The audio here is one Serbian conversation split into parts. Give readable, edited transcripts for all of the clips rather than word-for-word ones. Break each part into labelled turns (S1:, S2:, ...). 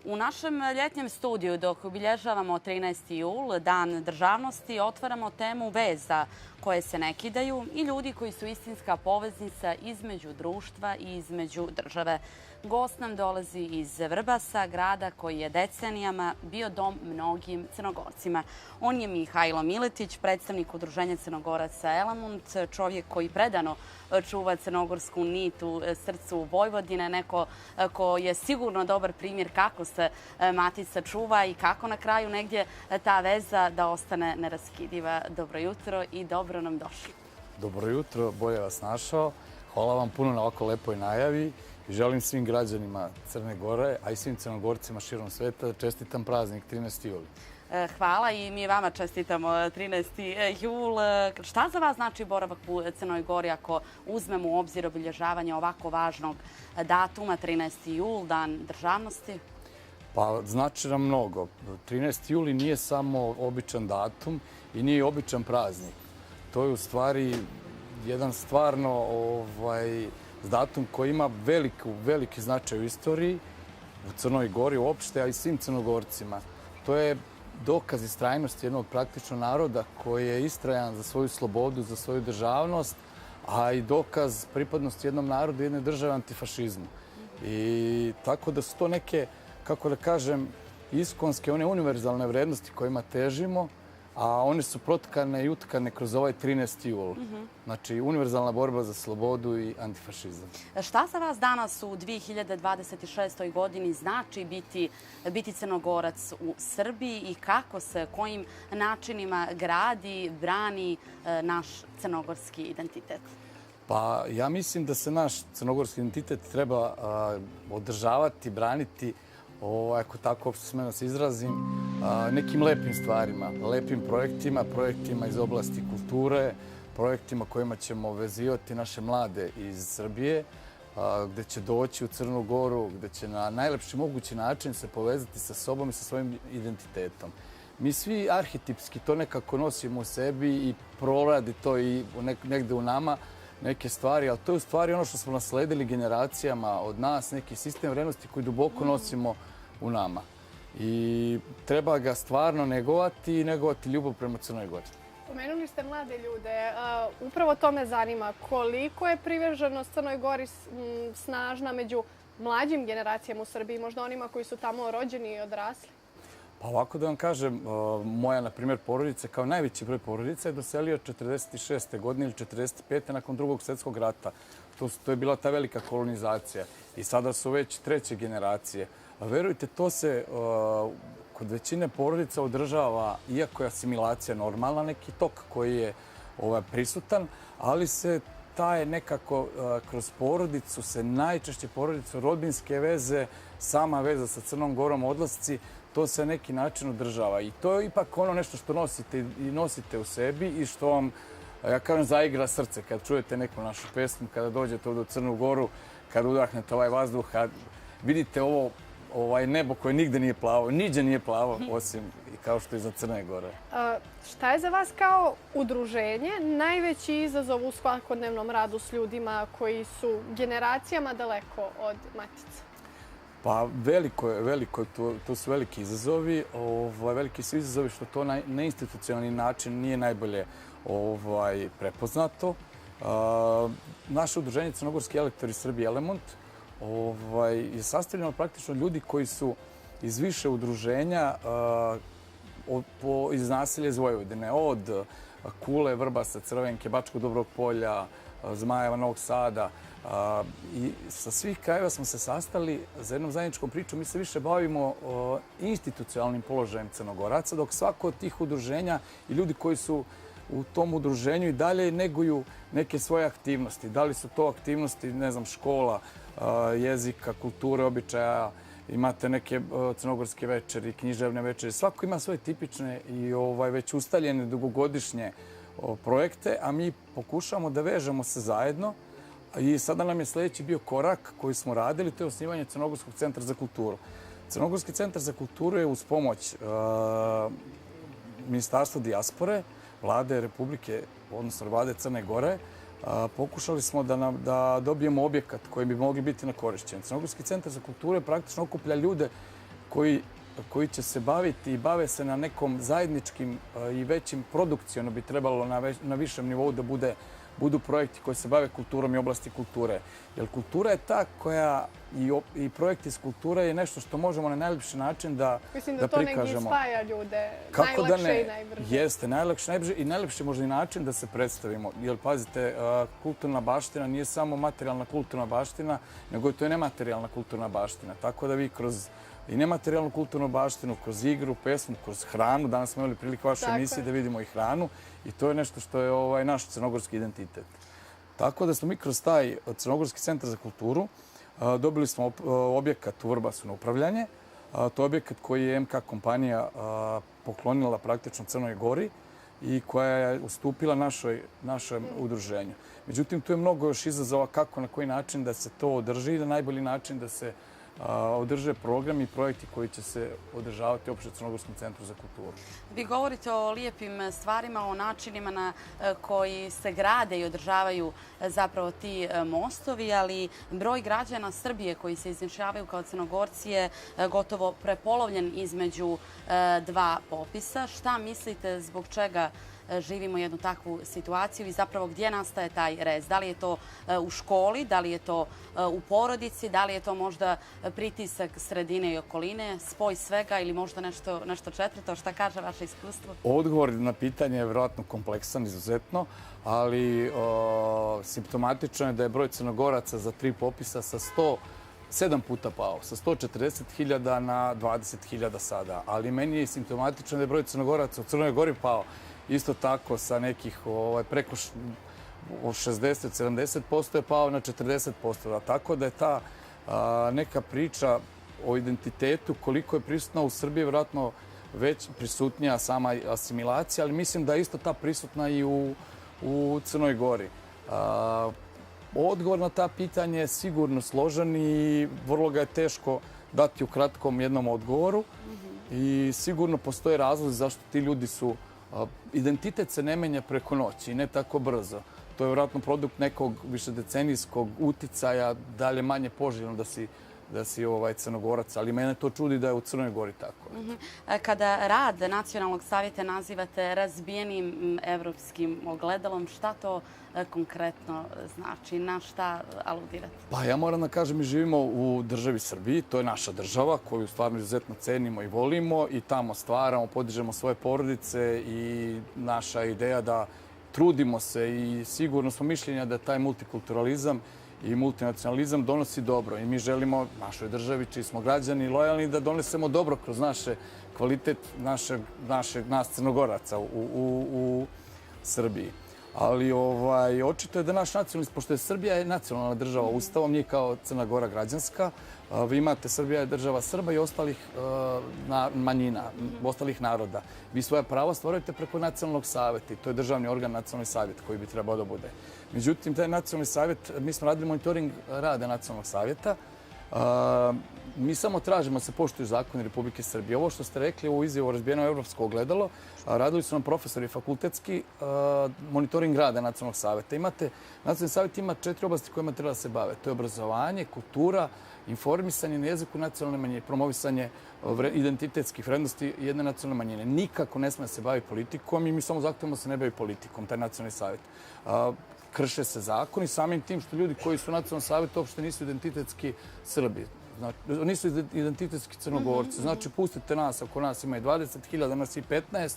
S1: U našem ljetnjem studiju, dok obilježavamo 13. jul, Dan državnosti, otvaramo temu veza koje se ne kidaju i ljudi koji su istinska poveznica između društva i između države. Gost nam dolazi iz Vrbasa, grada koji je decenijama bio dom mnogim Crnogorcima. On je Mihajlo Miletić, predstavnik Udruženja Crnogoraca Elamont, čovjek koji predano čuva crnogorsku nit u srcu Vojvodine, neko ko je sigurno dobar primjer kako se matica čuva i kako na kraju negdje ta veza da ostane neraskidiva. Dobro jutro i dobro nam došli.
S2: Dobro jutro, bolje vas našao. Hvala vam puno na ovako lepoj najavi i želim svim građanima Crne Gore, a i svim Crnogorcima širom sveta čestitam praznik 13. jul.
S1: Hvala i mi vama čestitamo 13. jul. Šta za vas znači boravak u Crnoj Gori ako uzmemo u obzir obilježavanje ovako važnog datuma 13. jul, Dan državnosti?
S2: Pa znači nam mnogo. 13. juli nije samo običan datum i nije običan praznik. To je u stvari jedan stvarno datum koji ima veliki značaj u istoriji, u Crnoj Gori uopšte, a i svim Crnogorcima. To je dokaz istrajnosti jednog praktično naroda koji je istrajan za svoju slobodu, za svoju državnost, a i dokaz pripadnosti jednom narodu, jedne države antifašizmu. I tako da su to neke, kako da kažem, iskonske, one univerzalne vrednosti kojima težimo, a one su protkane i utkane kroz ovaj 13. jul. Znači, univerzalna borba za slobodu i antifašizam.
S1: Šta za vas danas u 2026. godini znači biti Crnogorac u Srbiji i kako se, kojim načinima gradi, brani naš crnogorski identitet?
S2: Pa ja mislim da se naš crnogorski identitet treba održavati, braniti, ako tako smem da se izrazim, nekim lepim stvarima, lepim projektima iz oblasti kulture, projektima kojima ćemo vezivati naše mlade iz Srbije, gde će doći u Crnu Goru, gde će na najlepši mogući način se povezati sa sobom i sa svojim identitetom. Mi svi arhetipski to nekako nosimo u sebi i proradi to i negde u nama neke stvari, ali to je u stvari ono što smo nasledili generacijama od nas, neki sistem vrednosti koji duboko nosimo u nama. I treba ga stvarno negovati i negovati ljubav prema Crnoj Gori.
S3: Pomenuli ste mlade ljude. Upravo to me zanima. Koliko je privrženost Crnoj Gori snažna među mlađim generacijama u Srbiji, možda onima koji su tamo rođeni i odrasli?
S2: Pa ovako da vam kažem, moja, na primjer, porodica, kao najveći broj porodica je doselio 46. godine ili 45. nakon Drugog svjetskog rata. To je bila ta velika kolonizacija i sada su već treće generacije. A verujte, to se kod većine porodica održava, iako je asimilacija normalna, neki tok koji je prisutan, ali se taj nekako kroz porodicu se najčešće porodicu, rodbinske veze, sama veza sa Crnom Gorom, odlasci, to se na neki način održava. I to je ipak ono nešto što nosite u sebi i što vam, ja kažem, zaigra srce kad čujete neku našu pesmu, kada dođete ovdje u Crnu Goru, kada udahnete ovaj vazduh, vidite ovo nebo koje nigde nije plavo, niđe nije plavo, osim kao što je za Crne Gore.
S3: Šta je za vas kao udruženje najveći izazov u svakodnevnom radu s ljudima koji su generacijama daleko od matice?
S2: Pa veliko, to su veliki izazovi. Veliki su izazovi što to na neinstitucionalni način nije najbolje prepoznato. Naše udruženje Crnogorski elektori Srbije Elamont je sastavljeno praktično ljudi koji su iz više udruženja iz naselja iz Vojvodine, od Kule, Vrbasa, Crvenke, Bačkog Dobrog Polja, Zmajeva, Novog Sada. I sa svih krajeva smo se sastali za jednom zajedničkom pričom. Mi se više bavimo institucionalnim položajem Crnogoraca, dok svako od tih udruženja i ljudi koji su u tom udruženju i dalje neguju neke svoje aktivnosti. Da li su to aktivnosti, ne znam, škola, jezika, kulture, običaja, imate neke crnogorske večeri, književne večeri. Svako ima svoje tipične i već ustaljene dugogodišnje projekte, a mi pokušamo da vežemo se zajedno. I sada nam je sljedeći bio korak koji smo radili, to je osnivanje Crnogorskog centra za kulturu. Crnogorski centar za kulturu je uz pomoć Ministarstva dijaspore, Vlade Republike, odnosno Vlade Crne Gore, pokušali smo da dobijemo objekat koji bi mogli biti na korišćenju. Crnogorski centar za kulturu praktično okuplja ljude koji će se baviti i bave se na nekom zajedničkim i većim produkcijom bi trebalo na višem nivou da budu projekti koji se bave kulturom i oblasti kulture. Jer kultura je ta koja i projekti iz kulture je nešto što možemo na najljepši način da prikažemo.
S3: Mislim da to negdje spaja ljude
S2: Kako da
S3: najlakše
S2: ne?
S3: i najbrže.
S2: Jeste, najlakše, najbrže i najlepši možda i način da se predstavimo. Jer pazite, kulturna baština nije samo materijalna kulturna baština, nego to je nematerijalna kulturna baština. Tako da vi kroz i nematerijalnu kulturnu baštinu, kroz igru, pesmu, kroz hranu. Danas smo imali priliku u vašoj emisiji da vidimo i hranu i to je nešto što je naš crnogorski identitet. Tako da smo mi kroz taj Crnogorski centar za kulturu dobili smo objekat u Vrbasu na upravljanje. To je objekat koji je MK kompanija poklonila praktično Crnoj Gori i koja je ustupila našem udruženju. Međutim, tu je mnogo još izazova kako, na koji način da se to održi i na najbolji način da se održe programi i projekti koji će se održavati uopšte u Crnogorskom centru za kulturu.
S1: Vi govorite o lijepim stvarima, o načinima na koji se grade i održavaju zapravo ti mostovi, ali broj građana Srbije koji se izjašnjavaju kao Crnogorci je gotovo prepolovljen između dva popisa. Šta mislite zbog čega živimo jednu takvu situaciju i zapravo gdje nastaje taj rez? Da li je to u školi, da li je to u porodici, da li je to možda pritisak sredine i okoline, spoj svega ili možda nešto četvrto? Šta kaže vaše iskustvo?
S2: Odgovor na pitanje je vjerojatno kompleksan, izuzetno, ali simptomatično je da je broj Crnogoraca za 3 popisa sa 7 puta pao, sa 140.000 na 20.000 sada. Ali meni je simptomatično da je broj Crnogoraca u Crnoj Gori pao isto tako sa nekih preko 60-70% je pao na 40%. Tako da je ta neka priča o identitetu koliko je prisutna u Srbiji vjerojatno već prisutnija sama asimilacija, ali mislim da je isto ta prisutna i u Crnoj Gori. Odgovor na ta pitanje je sigurno složen i vrlo ga je teško dati u kratkom jednom odgovoru i sigurno postoje razlozi zašto ti ljudi su. Identitet se ne menja preko noći i ne tako brzo. To je vjerojatno produkt nekog višedecenijskog uticaja, dalje manje poželjno da si Crnogorac, ali mene to čudi da je u Crnoj Gori tako.
S1: Kada rad Nacionalnog savjeta nazivate razbijenim evropskim ogledalom, šta to konkretno znači? Na šta aludirate?
S2: Pa ja moram da kažem, mi živimo u državi Srbiji, to je naša država koju stvarno izuzetno cenimo i volimo i tamo stvaramo, podižemo svoje porodice i naša ideja da trudimo se i sigurno smo mišljenja da taj multikulturalizam i multinacionalizam donosi dobro i mi želimo našoj državi, čiji smo građani lojalni, da donesemo dobro kroz naše kvalitet nas Crnogoraca u Srbiji. Ali očito je da naš nacionalist, pošto je Srbija nacionalna država Ustavom, nije kao Crna Gora građanska, vi imate Srbija je država Srba i ostalih manjina, ostalih naroda. Vi svoja prava stvarujete preko nacionalnog savjeta i to je državni organ, nacionalni savjet koji bi trebao da bude. Međutim, taj nacionalni savjet, mi smo radili monitoring rada nacionalnog savjeta. Mi samo tražimo da se poštuju zakoni Republike Srbije. Ovo što ste rekli u izjavu o razbijenom evropsko ogledalo, radili su nam profesori fakultetski monitoring rada nacionalnog savjeta. Nacionalni savjet ima 4 oblasti kojima treba da se bave. To je obrazovanje, kultura, informisanje na jeziku nacionalne manjine, promovisanje identitetskih vrednosti jedne nacionalne manjine. Nikako ne sme da se bavi politikom i mi samo zahtevamo da se ne bavi politikom, taj nacionalni savjet. Krše se zakoni samim tim što ljudi koji su u nacionalnom savjetu uopšte nisu identitetski Srbi. Nisu identitetski Crnogorci. Znači, pustite nas, ako nas ima i 20.000, nas i 15,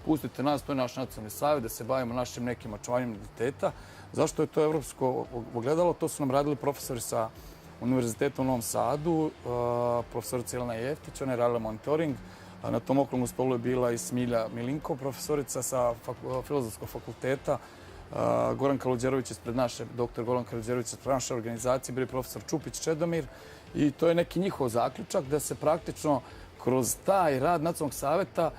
S2: pustite nas, to je naš nacionalni savjet, da se bavimo našim nekim očuvanjem identiteta. Zašto je to evropsko ogledalo? To su nam radili profesori sa Univerziteta u Novom Sadu, profesorica Jelena Jeftić, ona je radila monitoring. Na tom okruglom stolu je bila i Smilja Milinko, profesorica sa Filozofskog fakulteta, Goran Kaluđerović ispred naše, doktor Goran Kaluđerović ispred naše organizacije, bili profesor Čupić Čedomir i to je neki njihov zaključak da se praktično kroz taj rad nacionalnog savjeta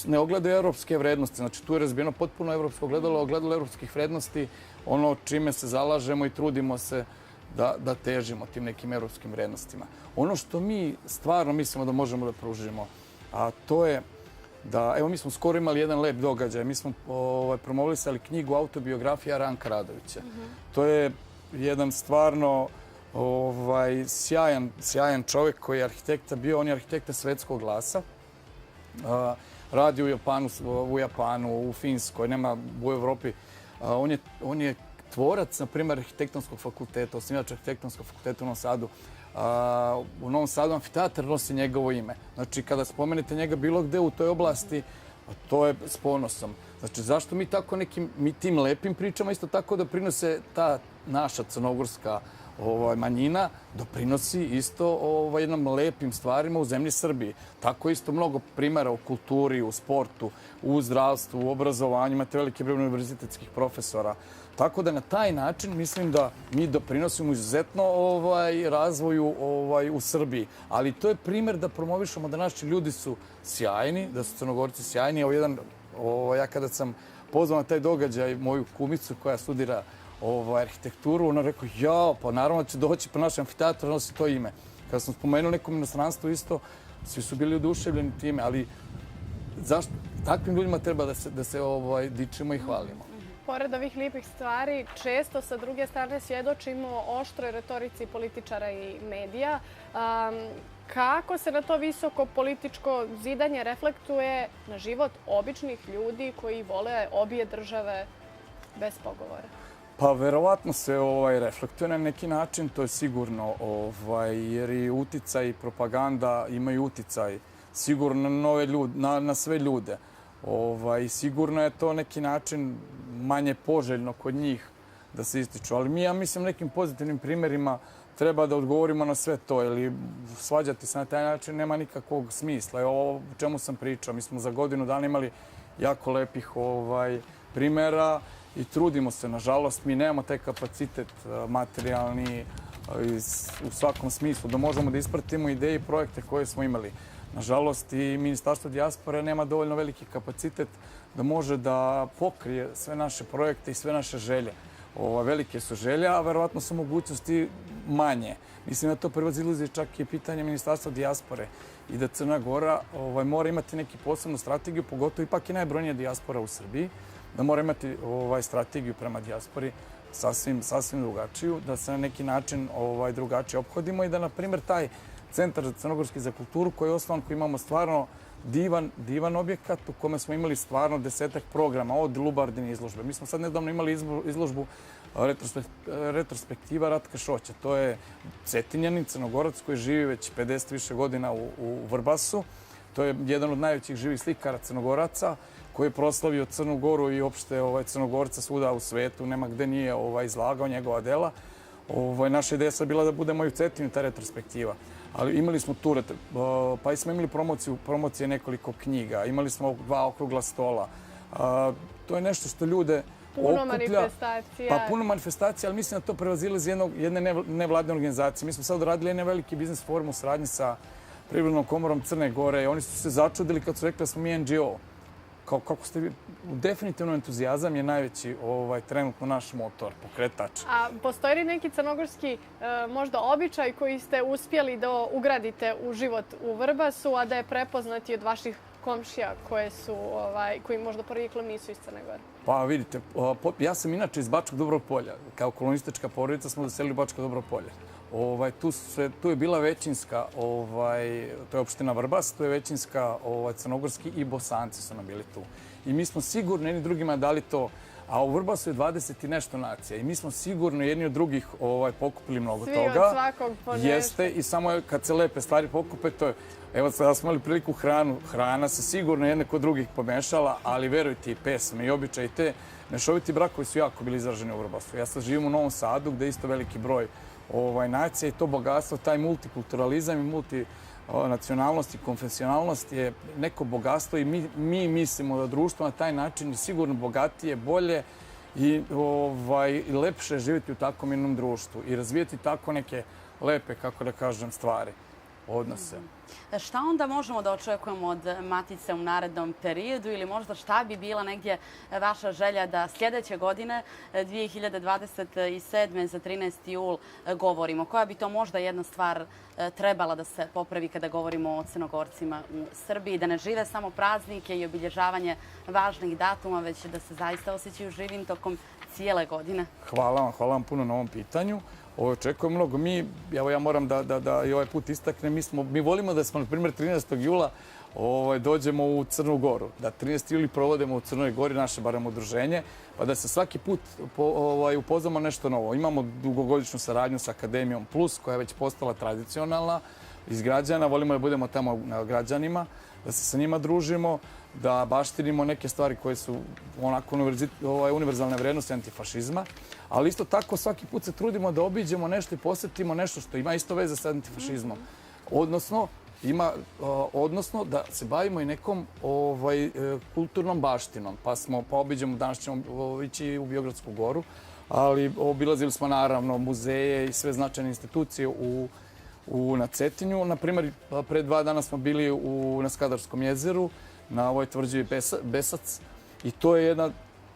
S2: ne ogledaju evropske vrednosti. Znači tu je razbijeno potpuno evropsko ogledalo evropskih vrednosti, ono čime se zalažemo i trudimo se da težimo tim nekim evropskim vrednostima. Ono što mi stvarno mislimo da možemo da pružimo, a to je da, evo mi smo skoro imali jedan lep događaj, mi smo promovisali knjigu autobiografija Ranka Radovića. To je jedan stvarno Sjajan čovjek koji je arhitekta bio, on je arhitekta svetskog glasa. Radi u Japanu, u Finskoj, nema u Evropi. On je tvorac, na primjer, arhitektonskog fakulteta, osnivač arhitektonskog fakulteta u Novom Sadu. U Novom Sadu amfiteatar nosi njegovo ime. Znači, kada spomenete njega bilo gde u toj oblasti, to je s ponosom. Znači, zašto mi tako mi tim lepim pričama isto tako doprinose ta naša crnogorska manjina, doprinosi isto jednom lepim stvarima u zemlji Srbiji. Tako isto mnogo primjera u kulturi, u sportu, u zdravstvu, u obrazovanju. Imate veliki broj univerzitetskih profesora. Tako da na taj način mislim da mi doprinosimo izuzetno razvoju u Srbiji. Ali to je primjer da promovišemo da naši ljudi su sjajni, da su Crnogorci sjajni. Ja kada sam pozvao na taj događaj moju kumicu koja studira arhitekturu, ona rekao, pa naravno će doći po našem amfiteatru, nosi to ime. Kada sam spomenuo nekom inostranstvu isto, svi su bili oduševljeni time, ali zašto? Takvim ljudima treba da se dičimo i hvalimo.
S3: Pored ovih lijepih stvari, često sa druge strane svjedočimo oštroj retorici političara i medija. Kako se na to visoko političko zidanje reflektuje na život običnih ljudi koji vole obje države bez pogovora?
S2: Pa verovatno se reflektuje na neki način, to je sigurno, jer i uticaj i propaganda imaju uticaj sigurno na sve ljude. I sigurno je to neki način manje poželjno kod njih da se ističu. Ali ja mislim nekim pozitivnim primjerima treba da odgovorimo na sve to, ili svađati se na taj način nema nikakvog smisla. Ovo o čemu sam pričao, mi smo za godinu dana imali jako lepih primjera i trudimo se. Nažalost, mi nemamo taj kapacitet materijalni u svakom smislu da možemo da ispratimo ideje i projekte koje smo imali. Nažalost, i Ministarstvo dijaspore nema dovoljno veliki kapacitet da može da pokrije sve naše projekte i sve naše želje. Velike su želje, a verovatno su mogućnosti manje. Mislim da to prevazilazi čak i pitanje Ministarstva dijaspore i da Crna Gora mora imati neki posebnu strategiju, pogotovo ipak je najbrojnija dijaspora u Srbiji, da mora imati strategiju prema dijaspori sasvim drugačiju, da se na neki način drugačije ophodimo i da, na primjer, taj Centar crnogorski za kulturu koji je osnovan, koji imamo stvarno divan objekat u kome smo imali stvarno 10-ak programa od Lubardine izložbe. Mi smo sad nedavno imali izložbu retrospektiva Ratka Šoća. To je Cetinjanin, Crnogorac koji živi već 50 više godina u Vrbasu. To je jedan od najvećih živih slikara Crnogoraca koji je proslavio Crnu Goru i opšte Crnogorca svuda u svetu. Nema gde nije izlagao njegova dela. Naša ideja je bila da budemo i u Cetinju ta retrospektiva. Ali imali smo tu, pa i smo imali promocije nekoliko knjiga, imali smo 2 okrugla stola. To je nešto što ljude okuplja.
S3: Puno manifestacija.
S2: Pa puno manifestacija, ali mislim da to prevazilazi jedne nevladne organizacije. Mi smo sad radili jedan veliki biznis forum u saradnji sa Privrednom komorom Crne Gore i oni su se začudili kad su rekli da smo mi NGO. Kako ste vi? Definitivno entuzijazam je najveći trenutno naš motor, pokretač.
S3: A postoji li neki crnogorski možda običaj koji ste uspjeli da ugradite u život u Vrbasu, a da je prepoznati od vaših komšija koji možda porijeklom nisu iz Crne Gore?
S2: Pa vidite, ja sam inače iz Bačkog Dobrog Polja. Kao kolonistička porodica smo doselili u Bačko Dobro Polje. Tu je bila većinska, to je opština Vrbas, tu je većinska crnogorski i Bosanci su nam bili tu. I mi smo sigurno jedni drugima dali to, a u Vrbasu je 20 i nešto nacija. I mi smo sigurno jedni od drugih pokupili mnogo toga.
S3: Svi od svakog po nešto.
S2: Jeste, i samo kad se lepe stvari pokupe, to je... Evo, sada smo imali priliku hrana se sigurno jedne kod drugih pomešala, ali verujte i pesme i običaj i te mešoviti brakovi su jako bili izraženi u Vrbasu. Ja sad živim u Novom Sadu gde je isto veliki broj nacija i to bogatstvo, taj multikulturalizam i multinacionalnost i konfesionalnost je neko bogatstvo i mi mislimo da društvo na taj način je sigurno bogatije, bolje i lepše živjeti u takvom jednom društvu i razvijeti tako neke lepe, kako da kažem, stvari, odnose.
S1: Šta onda možemo da očekujemo od Matice u narednom periodu ili možda šta bi bila negdje vaša želja da sljedeće godine, 2027. za 13. jul, govorimo? Koja bi to možda jedna stvar trebala da se popravi kada govorimo o Crnogorcima u Srbiji? Da ne žive samo praznike i obilježavanje važnih datuma, već da se zaista osjećaju živim tokom cijele godine?
S2: Hvala vam puno na ovom pitanju. očekujemo mnogo. Ja moram da i ovaj put istaknem, mi volimo da smo, na primjer, 13. jula dođemo u Crnu Goru, da 13. juli provodimo u Crnoj Gori, naše barem udruženje, pa da se svaki put upoznamo nešto novo. Imamo dugogodišnju saradnju sa Akademijom Plus, koja je već postala tradicionalna, iz građana. Volimo da budemo tamo na građanima, da se sa njima družimo, da baštinimo neke stvari koje su onako univerzalne vrednosti antifašizma, ali isto tako svaki put se trudimo da obiđemo nešto i posjetimo nešto što ima isto veze sa antifašizmom. Odnosno da se bavimo i nekom kulturnom baštinom. Pa obiđemo, danas ćemo ići u Beogradsku goru, ali obilazili smo naravno muzeje i sve značajne institucije na Cetinju. Naprimjer, pre 2 dana smo bili na Skadarskom jezeru, na ovoj tvrđavi Besac, i to je jedna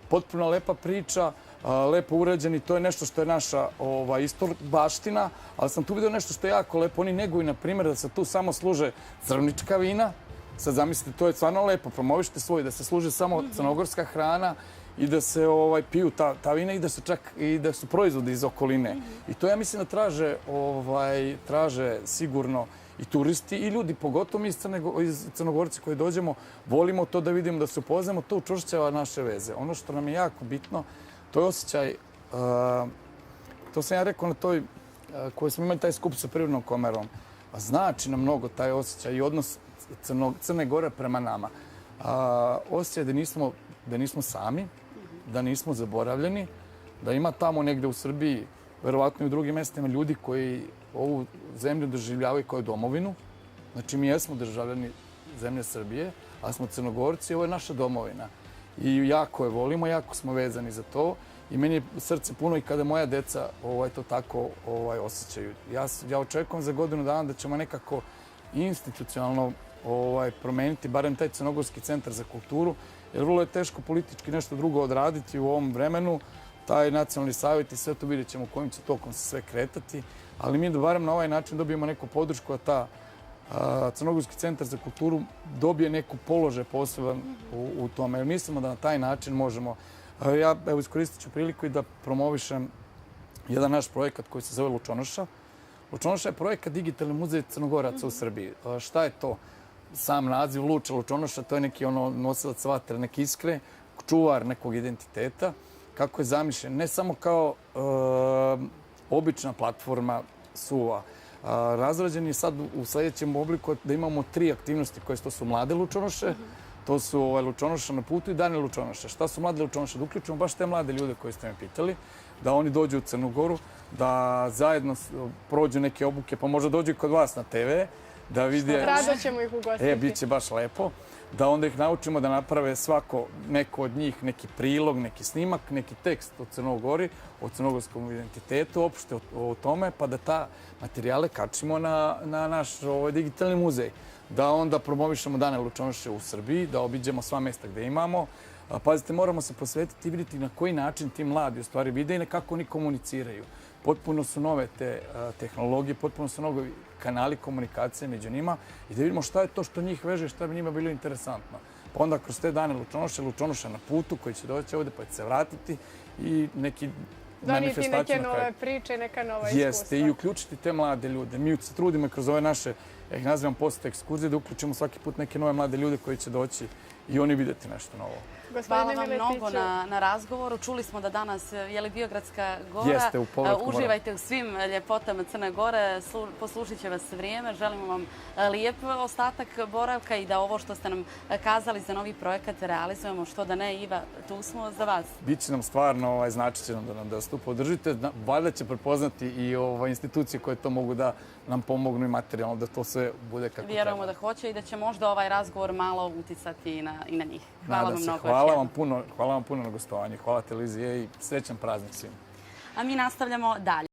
S2: potpuno lepa priča, lepo urađen, i to je nešto što je naša baština, ali sam tu vidio nešto što je jako lepo. Oni neguju, na primjer, da se tu samo služe crnička vina. Sad zamislite, to je stvarno lepo, promovište svoje, da se služe samo crnogorska hrana i da se piju ta vina i da su proizvodi iz okoline. I to ja mislim da traže sigurno i turisti i ljudi, pogotovo mi iz Crnogorci koji dođemo, volimo to da vidimo, da se upoznamo, to učvršćava naše veze. Ono što nam je jako bitno, to je osjećaj, to sam ja rekao na toj, koji smo imali taj skup sa Privrednom komorom, znači nam mnogo taj osjećaj i odnos Crne Gore prema nama. Osjećaj da nismo sami, da nismo zaboravljeni, da ima tamo negde u Srbiji, verovatno i u drugim mestima, ljudi koji ovu zemlju doživljavaju kao domovinu. Znači, mi jesmo državljani zemlje Srbije, ali smo Crnogorci i ovo je naša domovina. I jako je volimo, jako smo vezani za to. I meni je srce puno i kada moja deca to tako osjećaju. Ja očekujem za godinu dana da ćemo nekako institucionalno promeniti barem taj Crnogorski centar za kulturu, jer vrlo je teško politički nešto drugo odraditi u ovom vremenu. Taj nacionalni savjet i sve to vidjet ćemo kojim će tokom se sve kretati, ali mi da barem na ovaj način dobijemo neku podršku, a ta Crnogorski centar za kulturu dobije neku položaj poseban u tome. Jer mislimo da na taj način možemo. Ja iskoristit ću priliku i da promovišem jedan naš projekat koji se zove Lučonoša. Lučonoša je projekat Digitalni muzej Crnogoraca u Srbiji. Šta je to? Sam naziv Lučonoša, to je neki nosilac vatre, neke iskre, čuvar nekog identiteta. Kako je zamišljen, ne samo kao obična platforma suva. Razrađen je sad u sljedećem obliku da imamo 3 aktivnosti koje su mlade lučonoše, to su Lučonoša na putu i Dani Lučonoša. Šta su mlade lučonoše? Da uključimo baš te mlade ljude koje ste me pitali, da oni dođu u Crnu Goru, da zajedno prođu neke obuke, pa možda dođu i kod vas na TV, da vide...
S3: Rado ćemo ih ugostiti.
S2: Biće baš lepo. Da onda ih naučimo da naprave neko od njih neki prilog, neki snimak, neki tekst o Crnoj Gori, o crnogorskom identitetu, opšte o tome, pa da ta materijale kačimo na naš digitalni muzej. Da onda promovišemo Dane Lučonoše u Srbiji, da obiđemo sva mesta gde imamo. Pazite, moramo se posvetiti i vidjeti na koji način ti mladi u stvari vide i kako oni komuniciraju. Potpuno su nove te tehnologije, potpuno su novi kanali komunikacije među njima i da vidimo šta je to što njih veže i šta bi njima bilo interesantno. Pa onda kroz te dane Lučonoša na putu koji će doći ovdje pa će se vratiti i neki manifestaciju na kraju.
S3: Donijeti neke nove priče, neka nova iskustva.
S2: Jeste, i uključiti te mlade ljude. Mi se trudimo kroz ove naše, ja ih nazivam posete ekskurzije, da uključimo svaki put neke nove mlade ljude koji će doći i oni vidjeti nešto novo.
S1: Hvala vam mnogo na razgovoru. Čuli smo da danas je Beogradska gora.
S2: Jeste, u povratku moram.
S1: Uživajte u svim ljepotama Crne Gore. Poslušit će vas vrijeme. Želimo vam lijep ostatak boravka i da ovo što ste nam kazali za novi projekat realizujemo. Što da ne, Iva, tu smo za vas.
S2: Biće nam stvarno, značit će nam da nam da stup podržite. Valjda će prepoznati i institucije koje to mogu da nam pomognu i materijalno, da to sve bude kako treba.
S1: Vjerujemo da hoće i da će možda ovaj razgovor malo uticati i na njih. Hvala vam mnogo.
S2: Hvala vam puno na gostovanju. Hvala televizije i srećan praznik svima.
S1: A mi nastavljamo dalje.